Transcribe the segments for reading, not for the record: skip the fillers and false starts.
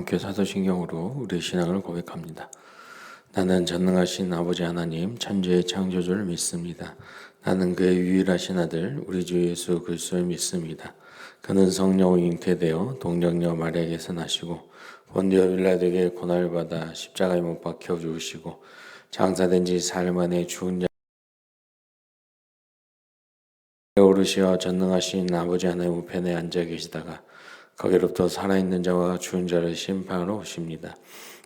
함께 사도신경으로 우리 신앙을 고백합니다. 나는 전능하신 아버지 하나님 천지의 창조주를 믿습니다. 나는 그의 유일하신 아들 우리 주 예수 그리스도를 믿습니다. 그는 성령으로 잉태되어 동정녀 마리아에게서 나시고 본디오 빌라도에게 고난을 받아 십자가에 못 박혀 죽으시고 장사된 지 사흘 만에 죽은 자 오르시어 전능하신 아버지 하나님 우편에 앉아 계시다가 거기로부터 살아있는 자와 죽은 자를 심판하러 오십니다.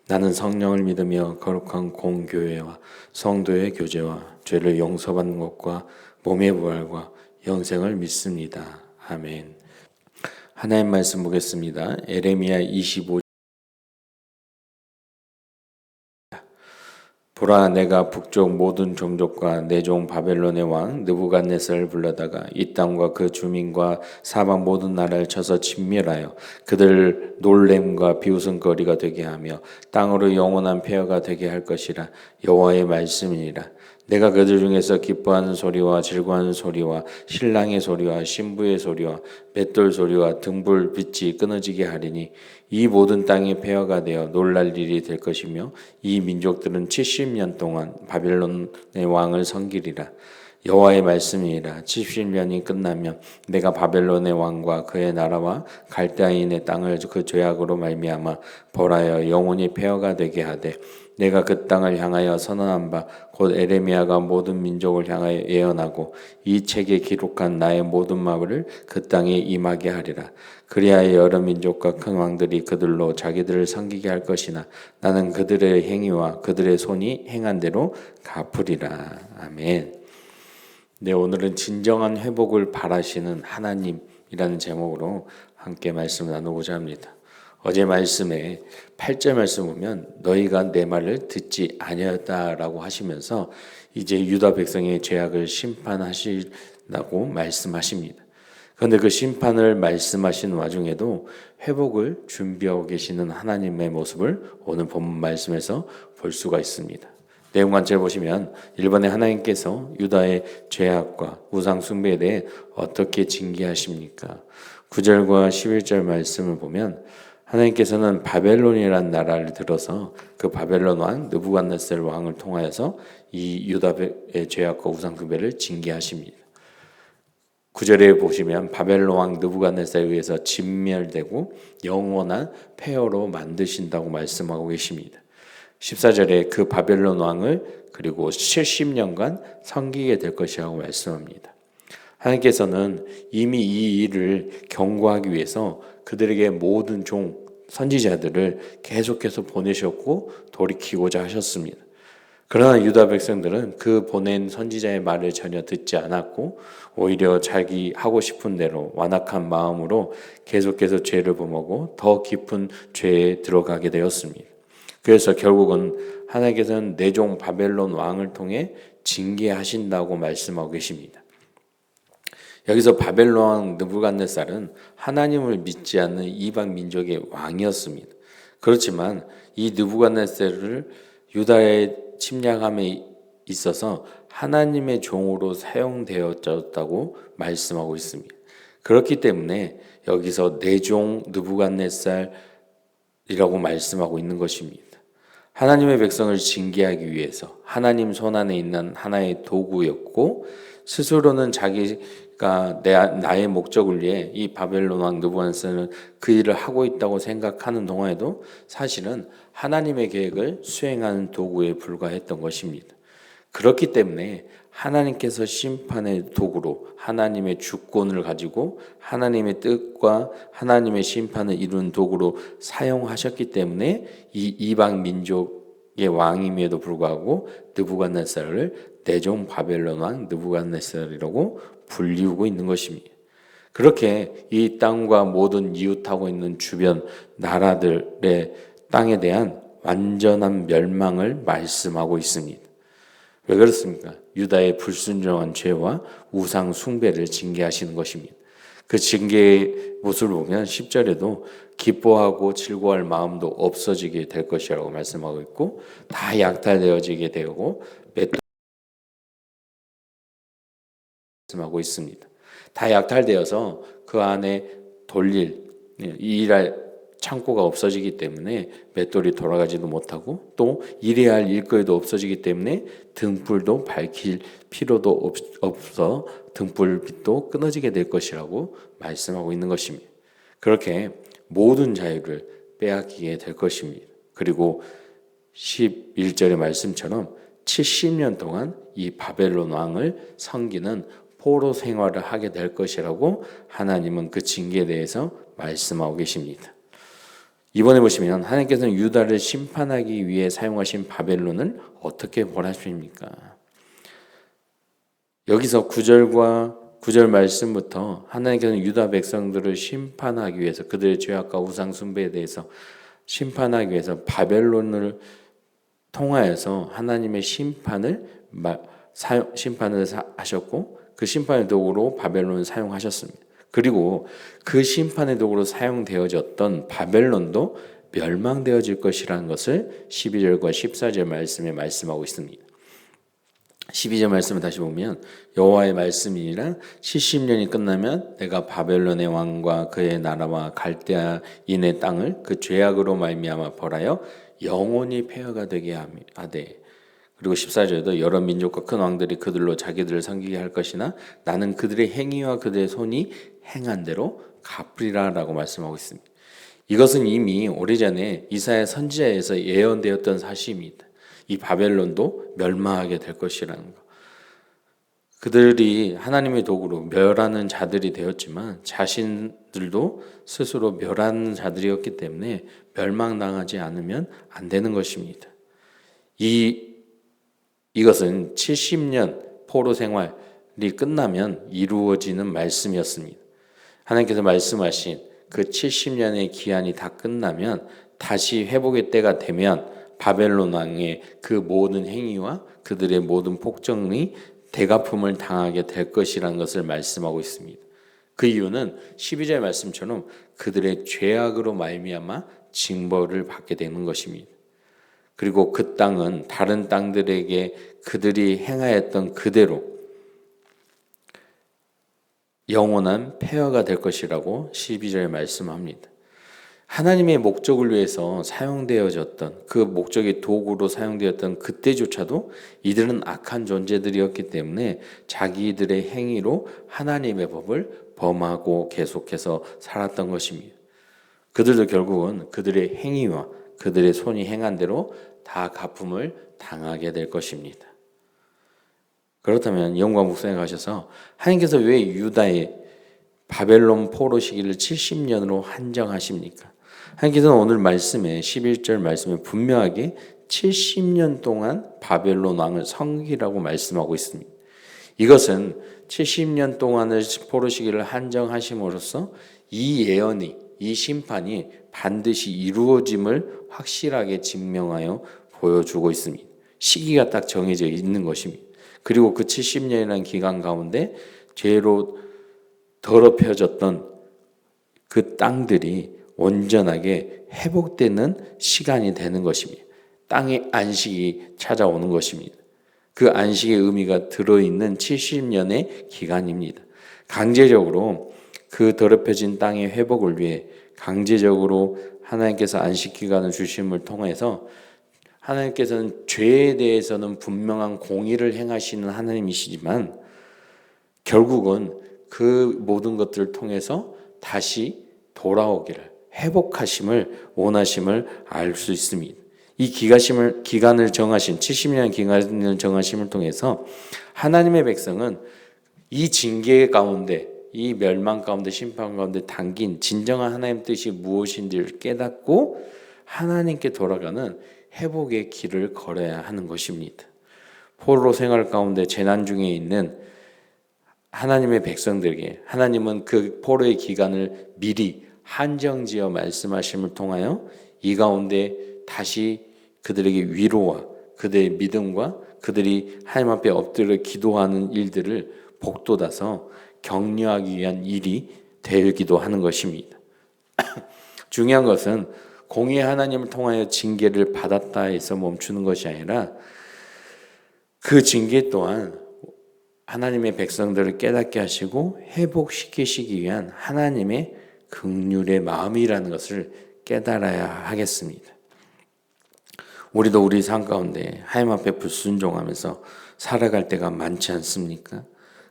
나는 성령을 믿으며 거룩한 공교회와 성도의 교제와 죄를 용서받는 것과 몸의 부활과 영생을 믿습니다. 아멘. 하나님 말씀 보겠습니다. 에레미야 25장. 보라, 내가 북쪽 모든 종족과 내 종 바벨론의 왕 느부갓네살을 불러다가 이 땅과 그 주민과 사방 모든 나라를 쳐서 진멸하여 그들을 놀램과 비웃음거리가 되게 하며 땅으로 영원한 폐허가 되게 할 것이라. 여호와의 말씀이니라. 내가 그들 중에서 기뻐하는 소리와 즐거워하는 소리와 신랑의 소리와 신부의 소리와 맷돌 소리와 등불 빛이 끊어지게 하리니 이 모든 땅이 폐허가 되어 놀랄 일이 될 것이며 이 민족들은 70년 동안 바벨론의 왕을 섬기리라. 여호와의 말씀이니라. 70년이 끝나면 내가 바벨론의 왕과 그의 나라와 갈대아인의 땅을 그 죄악으로 말미암아 벌하여 영원히 폐허가 되게 하되 내가 그 땅을 향하여 선언한 바 곧 에레미야가 모든 민족을 향하여 예언하고 이 책에 기록한 나의 모든 말을 그 땅에 임하게 하리라. 그리하여 여러 민족과 큰 왕들이 그들로 자기들을 섬기게 할 것이나 나는 그들의 행위와 그들의 손이 행한 대로 갚으리라. 아멘. 네, 오늘은 진정한 회복을 바라시는 하나님이라는 제목으로 함께 말씀을 나누고자 합니다. 어제 말씀에 8절 말씀 보면 너희가 내 말을 듣지 아니하였다라고 하시면서 이제 유다 백성의 죄악을 심판하시라고 말씀하십니다. 그런데 그 심판을 말씀하신 와중에도 회복을 준비하고 계시는 하나님의 모습을 오늘 본문 말씀에서 볼 수가 있습니다. 내용 관점을 보시면 1번에 하나님께서 유다의 죄악과 우상 숭배에 대해 어떻게 징계하십니까? 9절과 11절 말씀을 보면 하나님께서는 바벨론이라는 나라를 들어서 그 바벨론 왕 느부갓네살 왕을 통하여서 이 유다의 죄악과 우상 숭배를 징계하십니다. 9절에 보시면 바벨론 왕 느부갓네살에 의해서 진멸되고 영원한 폐허로 만드신다고 말씀하고 계십니다. 14절에 그 바벨론 왕을 그리고 70년간 섬기게 될 것이라고 말씀합니다. 하나님께서는 이미 이 일을 경고하기 위해서 그들에게 모든 종 선지자들을 계속해서 보내셨고 돌이키고자 하셨습니다. 그러나 유다 백성들은 그 보낸 선지자의 말을 전혀 듣지 않았고 오히려 자기 하고 싶은 대로 완악한 마음으로 계속해서 죄를 범하고 더 깊은 죄에 들어가게 되었습니다. 그래서 결국은 하나님께서는 내 종 바벨론 왕을 통해 징계하신다고 말씀하고 계십니다. 여기서 바벨론 왕 느부갓네살은 하나님을 믿지 않는 이방 민족의 왕이었습니다. 그렇지만 이 느부갓네살을 유다의 침략함에 있어서 하나님의 종으로 사용되었다고 말씀하고 있습니다. 그렇기 때문에 여기서 내 종 느부갓네살이라고 말씀하고 있는 것입니다. 하나님의 백성을 징계하기 위해서 하나님 손안에 있는 하나의 도구였고 스스로는 자기가 나의 목적을 위해 이 바벨론 왕 느부갓네살은 그 일을 하고 있다고 생각하는 동안에도 사실은 하나님의 계획을 수행하는 도구에 불과했던 것입니다. 그렇기 때문에 하나님께서 심판의 도구로 하나님의 주권을 가지고 하나님의 뜻과 하나님의 심판을 이룬 도구로 사용하셨기 때문에 이 이방 민족의 왕임에도 불구하고 느부갓네살을 내 종 바벨론 왕 느부갓네살이라고 불리우고 있는 것입니다. 그렇게 이 땅과 모든 이웃하고 있는 주변 나라들의 땅에 대한 완전한 멸망을 말씀하고 있습니다. 왜 그렇습니까? 유다의 불순종한 죄와 우상 숭배를 징계하시는 것입니다. 그 징계의 모습을 보면 10절에도 기뻐하고 즐거워할 마음도 없어지게 될 것이라고 말씀하고 있고 다 약탈되어지게 되고 말씀하고 있습니다. 다 약탈되어서 그 안에 돌릴 일할 창고가 없어지기 때문에 맷돌이 돌아가지도 못하고 또 일해야 할 일거리도 없어지기 때문에 등불도 밝힐 필요도 없어 등불빛도 끊어지게 될 것이라고 말씀하고 있는 것입니다. 그렇게 모든 자유를 빼앗기게 될 것입니다. 그리고 11절의 말씀처럼 70년 동안 이 바벨론 왕을 섬기는 포로 생활을 하게 될 것이라고 하나님은 그 징계에 대해서 말씀하고 계십니다. 이번에 보시면 하나님께서는 유다를 심판하기 위해 사용하신 바벨론을 어떻게 벌하십니까? 여기서 9절 말씀부터 하나님께서는 유다 백성들을 심판하기 위해서 그들의 죄악과 우상 숭배에 대해서 심판하기 위해서 바벨론을 통하여서 하나님의 심판을 하셨고 그 심판의 도구로 바벨론을 사용하셨습니다. 그리고 그 심판의 도구로 사용되어졌던 바벨론도 멸망되어질 것이라는 것을 12절과 14절 말씀에 말씀하고 있습니다. 12절 말씀을 다시 보면 여호와의 말씀이니라 70년이 끝나면 내가 바벨론의 왕과 그의 나라와 갈대아인의 땅을 그 죄악으로 말미암아 벌하여 영원히 폐허가 되게 하되 그리고 14절에도 여러 민족과 큰 왕들이 그들로 자기들을 섬기게 할 것이나 나는 그들의 행위와 그들의 손이 행한 대로 갚으리라 라고 말씀하고 있습니다. 이것은 이미 오래전에 이사야 선지자에서 예언되었던 사실입니다. 이 바벨론도 멸망하게 될 것이라는 것. 그들이 하나님의 도구로 멸하는 자들이 되었지만 자신들도 스스로 멸하는 자들이었기 때문에 멸망당하지 않으면 안 되는 것입니다. 이것은 70년 포로 생활이 끝나면 이루어지는 말씀이었습니다. 하나님께서 말씀하신 그 70년의 기한이 다 끝나면 다시 회복의 때가 되면 바벨론 왕의 그 모든 행위와 그들의 모든 폭정이 대갚음을 당하게 될 것이라는 것을 말씀하고 있습니다. 그 이유는 12절 말씀처럼 그들의 죄악으로 말미암아 징벌을 받게 되는 것입니다. 그리고 그 땅은 다른 땅들에게 그들이 행하였던 그대로 영원한 폐허가 될 것이라고 12절에 말씀합니다. 하나님의 목적을 위해서 사용되어졌던 그 목적의 도구로 사용되었던 그때조차도 이들은 악한 존재들이었기 때문에 자기들의 행위로 하나님의 법을 범하고 계속해서 살았던 것입니다. 그들도 결국은 그들의 행위와 그들의 손이 행한 대로 다 갚음을 당하게 될 것입니다. 그렇다면 영광 묵상에 가셔서 하나님께서 왜 유다의 바벨론 포로 시기를 70년으로 한정하십니까? 하나님께서는 오늘 말씀에 11절 말씀에 분명하게 70년 동안 바벨론 왕을 섬기라고 말씀하고 있습니다. 이것은 70년 동안의 포로 시기를 한정하심으로써 이 예언이 이 심판이 반드시 이루어짐을 확실하게 증명하여 보여주고 있습니다. 시기가 딱 정해져 있는 것입니다. 그리고 그 70년이라는 기간 가운데 죄로 더럽혀졌던 그 땅들이 온전하게 회복되는 시간이 되는 것입니다. 땅의 안식이 찾아오는 것입니다. 그 안식의 의미가 들어있는 70년의 기간입니다. 강제적으로 그 더럽혀진 땅의 회복을 위해 강제적으로 하나님께서 안식 기간을 주심을 통해서 하나님께서는 죄에 대해서는 분명한 공의를 행하시는 하나님이시지만 결국은 그 모든 것들을 통해서 다시 돌아오기를 회복하심을 원하심을 알 수 있습니다. 이 기간을 정하신 70년 기간을 정하심을 통해서 하나님의 백성은 이 징계 가운데 이 멸망 가운데 심판 가운데 담긴 진정한 하나님 뜻이 무엇인지를 깨닫고 하나님께 돌아가는 회복의 길을 걸어야 하는 것입니다. 포로 생활 가운데 재난 중에 있는 하나님의 백성들에게 하나님은 그 포로의 기간을 미리 한정지어 말씀하심을 통하여 이 가운데 다시 그들에게 위로와 그들의 믿음과 그들이 하나님 앞에 엎드려 기도하는 일들을 복돋아서 격려하기 위한 일이 되기도 하는 것입니다. 중요한 것은 공의 하나님을 통하여 징계를 받았다 해서 멈추는 것이 아니라 그 징계 또한 하나님의 백성들을 깨닫게 하시고 회복시키시기 위한 하나님의 긍휼의 마음이라는 것을 깨달아야 하겠습니다. 우리도 우리 삶 가운데 하나님 앞에 불순종하면서 살아갈 때가 많지 않습니까?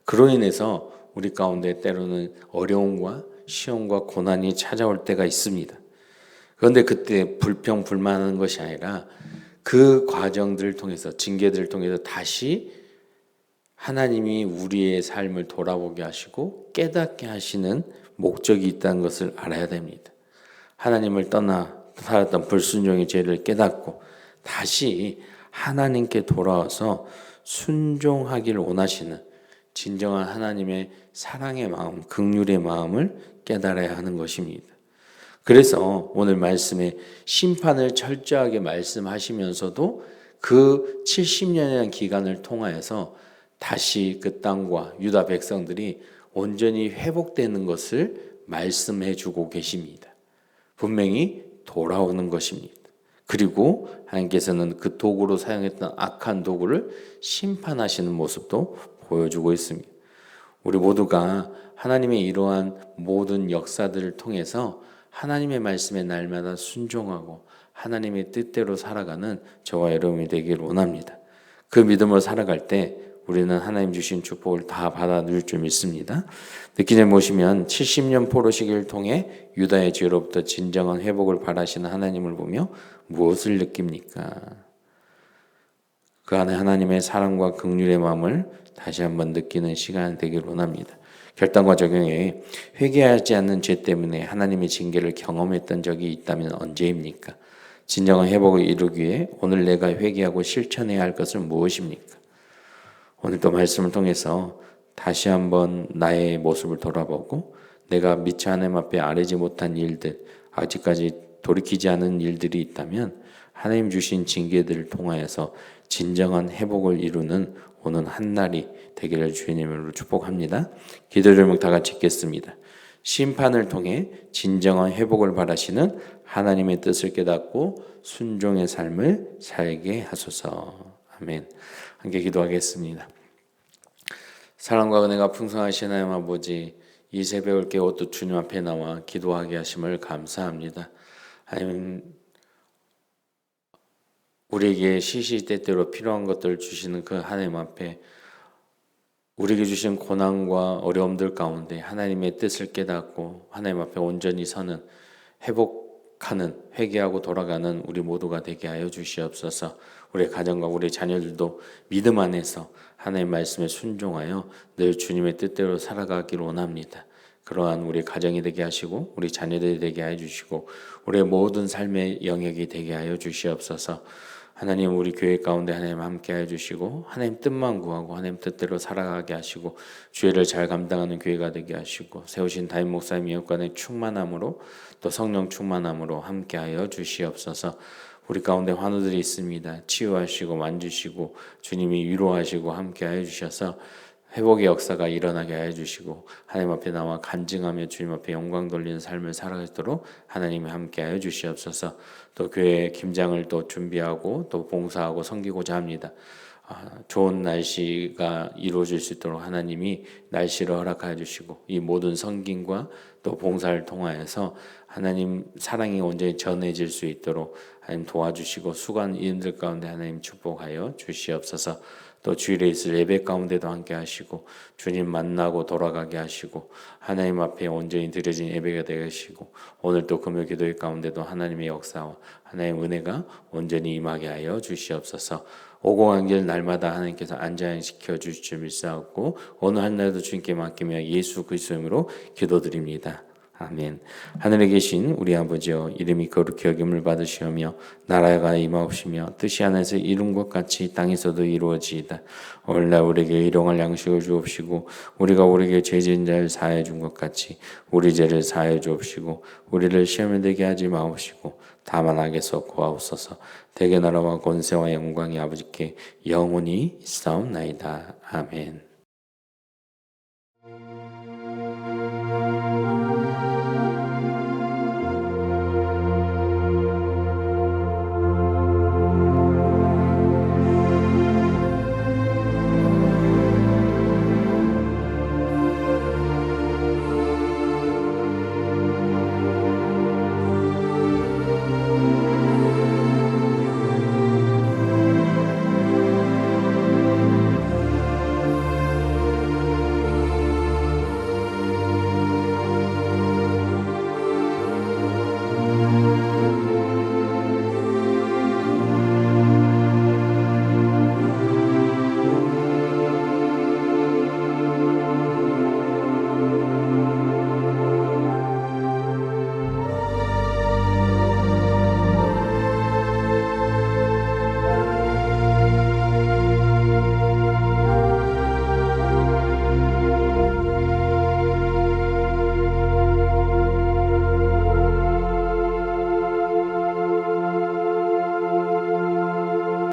그로 인해서 우리 가운데 때로는 어려움과 시험과 고난이 찾아올 때가 있습니다. 그런데 그때 불평 불만하는 것이 아니라 그 과정들을 통해서, 징계들을 통해서 다시 하나님이 우리의 삶을 돌아보게 하시고 깨닫게 하시는 목적이 있다는 것을 알아야 됩니다. 하나님을 떠나 살았던 불순종의 죄를 깨닫고 다시 하나님께 돌아와서 순종하기를 원하시는 진정한 하나님의 사랑의 마음, 긍휼의 마음을 깨달아야 하는 것입니다. 그래서 오늘 말씀에 심판을 철저하게 말씀하시면서도 그 70년이라는 기간을 통하여서 다시 그 땅과 유다 백성들이 온전히 회복되는 것을 말씀해 주고 계십니다. 분명히 돌아오는 것입니다. 그리고 하나님께서는 그 도구로 사용했던 악한 도구를 심판하시는 모습도 보여주고 있습니다. 우리 모두가 하나님의 이러한 모든 역사들을 통해서 하나님의 말씀에 날마다 순종하고 하나님의 뜻대로 살아가는 저와 여러분이 되기를 원합니다. 그 믿음으로 살아갈 때 우리는 하나님 주신 축복을 다 받아 누릴 줄 믿습니다. 듣기 전에 보시면 70년 포로 시기를 통해 유다의 죄로부터 진정한 회복을 바라시는 하나님을 보며 무엇을 느낍니까? 그 안에 하나님의 사랑과 긍휼의 마음을 다시 한번 느끼는 시간 되기를 원합니다. 결단과 적용에 회개하지 않는 죄 때문에 하나님의 징계를 경험했던 적이 있다면 언제입니까? 진정한 회복을 이루기 위해 오늘 내가 회개하고 실천해야 할 것은 무엇입니까? 오늘 또 말씀을 통해서 다시 한번 나의 모습을 돌아보고 내가 미처 하나님 앞에 아뢰지 못한 일들, 아직까지 돌이키지 않은 일들이 있다면 하나님 주신 징계들을 통하여서 진정한 회복을 이루는 오늘 한날이 되기를 주님으로 축복합니다. 기도 제목 다 같이 읽겠습니다. 심판을 통해 진정한 회복을 바라시는 하나님의 뜻을 깨닫고 순종의 삶을 살게 하소서. 아멘. 함께 기도하겠습니다. 사랑과 은혜가 풍성하신 하나님 아버지, 이 새벽을 깨워 또 주님 앞에 나와 기도하게 하심을 감사합니다. 하나님, 우리에게 시시때때로 필요한 것들을 주시는 그 하나님 앞에 우리에게 주신 고난과 어려움들 가운데 하나님의 뜻을 깨닫고 하나님 앞에 온전히 서는, 회복하는, 회개하고 돌아가는 우리 모두가 되게 하여 주시옵소서. 우리 가정과 우리 자녀들도 믿음 안에서 하나님의 말씀에 순종하여 늘 주님의 뜻대로 살아가기를 원합니다. 그러한 우리 가정이 되게 하시고 우리 자녀들이 되게 하여 주시고 우리의 모든 삶의 영역이 되게 하여 주시옵소서. 하나님, 우리 교회 가운데 하나님 함께 해주시고 하나님 뜻만 구하고 하나님 뜻대로 살아가게 하시고 주의를 잘 감당하는 교회가 되게 하시고 세우신 담임 목사님 영육간의 충만함으로 또 성령 충만함으로 함께 하여 주시옵소서. 우리 가운데 환우들이 있습니다. 치유하시고 만지시고 주님이 위로하시고 함께 하여 주셔서 회복의 역사가 일어나게 하여 주시고 하나님 앞에 나와 간증하며 주님 앞에 영광 돌리는 삶을 살아가도록 하나님이 함께 하여 주시옵소서. 또 교회 김장을 또 준비하고 또 봉사하고 섬기고자 합니다. 좋은 날씨가 이루어질 수 있도록 하나님이 날씨를 허락하여 주시고 이 모든 섬김과 또 봉사를 통하여서 하나님 사랑이 온전히 전해질 수 있도록 하나님 도와주시고 수고한 이인들 가운데 하나님 축복하여 주시옵소서. 또 주일에 있을 예배 가운데도 함께 하시고 주님 만나고 돌아가게 하시고 하나님 앞에 온전히 드려진 예배가 되게 하시고 오늘 또 금요 기도회 가운데도 하나님의 역사와 하나님의 은혜가 온전히 임하게 하여 주시옵소서. 오고 간 길 날마다 하나님께서 안전시켜 주실 줄 믿사옵고 오늘 한 날도 주님께 맡기며 예수 그리스도 이름으로 기도드립니다. 아멘. 하늘에 계신 우리 아버지여, 이름이 거룩히 여김을 받으시오며 나라가 임하옵시며 뜻이 하늘에서 이룬 것 같이 땅에서도 이루어지이다. 오늘날 우리에게 일용할 양식을 주옵시고 우리가 우리에게 죄 지은 자를 사하여 준 것 같이 우리 죄를 사하여 주옵시고 우리를 시험에 들게 하지 마옵시고 다만 악에서 구하옵소서. 대개 나라와 권세와 영광이 아버지께 영원히 있사옵나이다. 아멘.